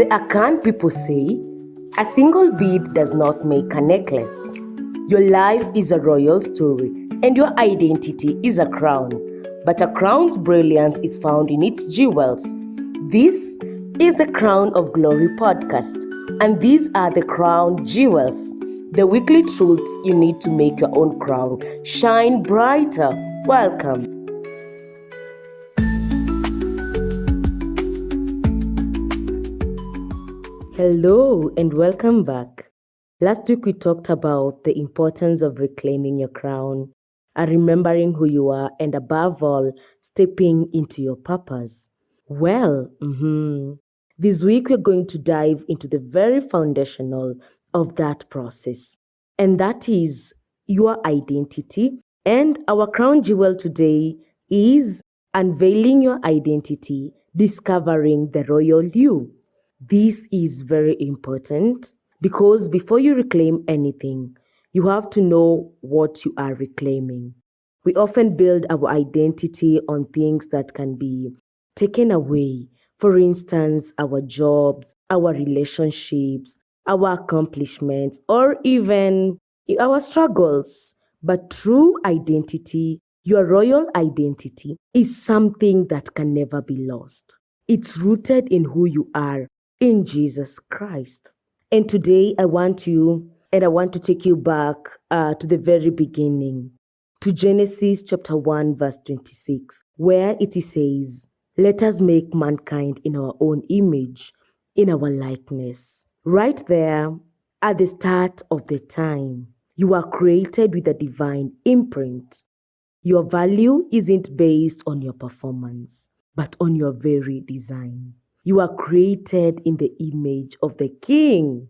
The Akan people say, a single bead does not make a necklace. Your life is a royal story, and your identity is a crown. But a crown's brilliance is found in its jewels. This is the Crown of Glory podcast, and these are the crown jewels, the weekly truths you need to make your own crown shine brighter. Welcome. Hello and welcome back. Last week we talked about the importance of reclaiming your crown, remembering who you are, and above all, stepping into your purpose. This week we're going to dive into the very foundational of that process, and that is your identity. And our crown jewel today is unveiling your identity, discovering the royal you. This is very important because before you reclaim anything, you have to know what you are reclaiming. We often build our identity on things that can be taken away. For instance, our jobs, our relationships, our accomplishments, or even our struggles. But true identity, your royal identity, is something that can never be lost. It's rooted in who you are in Jesus Christ. And today I want to take you back to the very beginning, to Genesis chapter 1 verse 26, where it says, "Let us make mankind in our own image, in our likeness." Right there, at the start of the time, you are created with a divine imprint. Your value isn't based on your performance, but on your very design. You are created in the image of the King.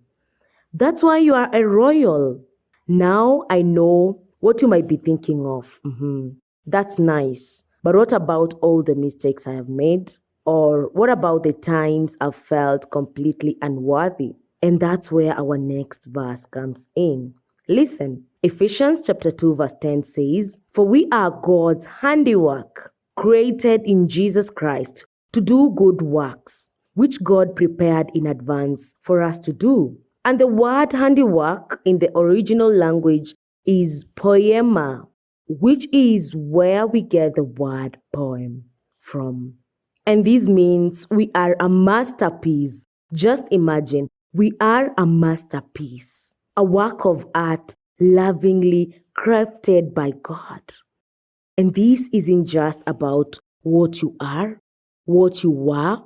That's why you are a royal. Now I know what you might be thinking of. That's nice. But what about all the mistakes I have made? Or what about the times I've felt completely unworthy? And that's where our next verse comes in. Listen, Ephesians chapter 2 verse 10 says, "For we are God's handiwork, created in Jesus Christ to do good works, which God prepared in advance for us to do." And the word handiwork in the original language is poema, which is where we get the word poem from. And this means we are a masterpiece. Just imagine, we are a masterpiece, a work of art lovingly crafted by God. And this isn't just about what you are, what you were,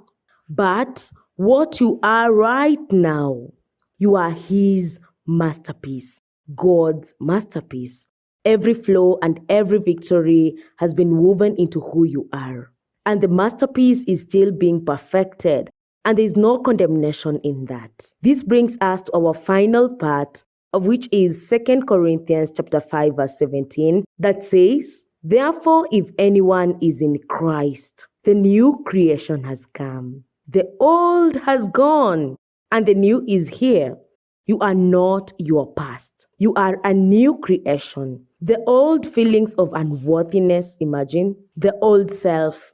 but what you are right now. You are His masterpiece, God's masterpiece. Every flaw and every victory has been woven into who you are. And the masterpiece is still being perfected, and there is no condemnation in that. This brings us to our final part, of which is 2 Corinthians chapter 5 verse 17, that says, "Therefore, if anyone is in Christ, the new creation has come. The old has gone, and the new is here." You are not your past. You are a new creation. The old feelings of unworthiness, imagine, the old self,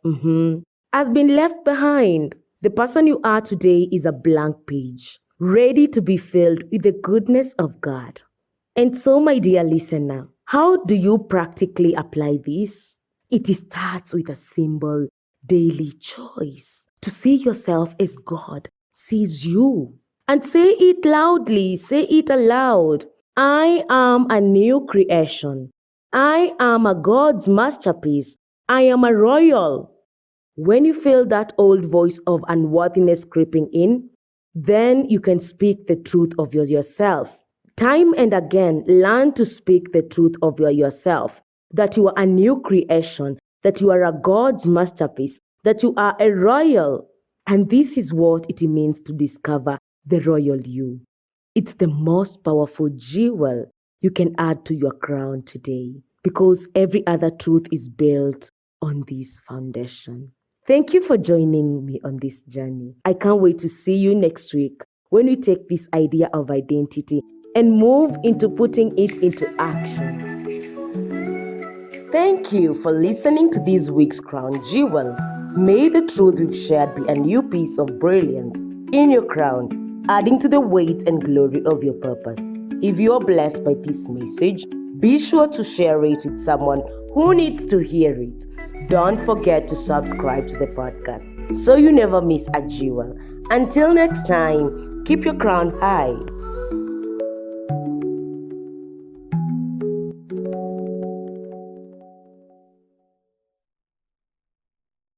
has been left behind. The person you are today is a blank page, ready to be filled with the goodness of God. And so, my dear listener, how do you practically apply this? It starts with a simple daily choice to see yourself as God sees you. And say it loudly, say it aloud. I am a new creation. I am a God's masterpiece. I am a royal. When you feel that old voice of unworthiness creeping in, then you can speak the truth of yourself. Time and again, learn to speak the truth of yourself, that you are a new creation, that you are a God's masterpiece, that you are a royal. And this is what it means to discover the royal you. It's the most powerful jewel you can add to your crown today, because every other truth is built on this foundation. Thank you for joining me on this journey. I can't wait to see you next week when we take this idea of identity and move into putting it into action. Thank you for listening to this week's Crown Jewel. May the truth we've shared be a new piece of brilliance in your crown, adding to the weight and glory of your purpose. If you are blessed by this message, be sure to share it with someone who needs to hear it. Don't forget to subscribe to the podcast so you never miss a jewel. Until next time, keep your crown high.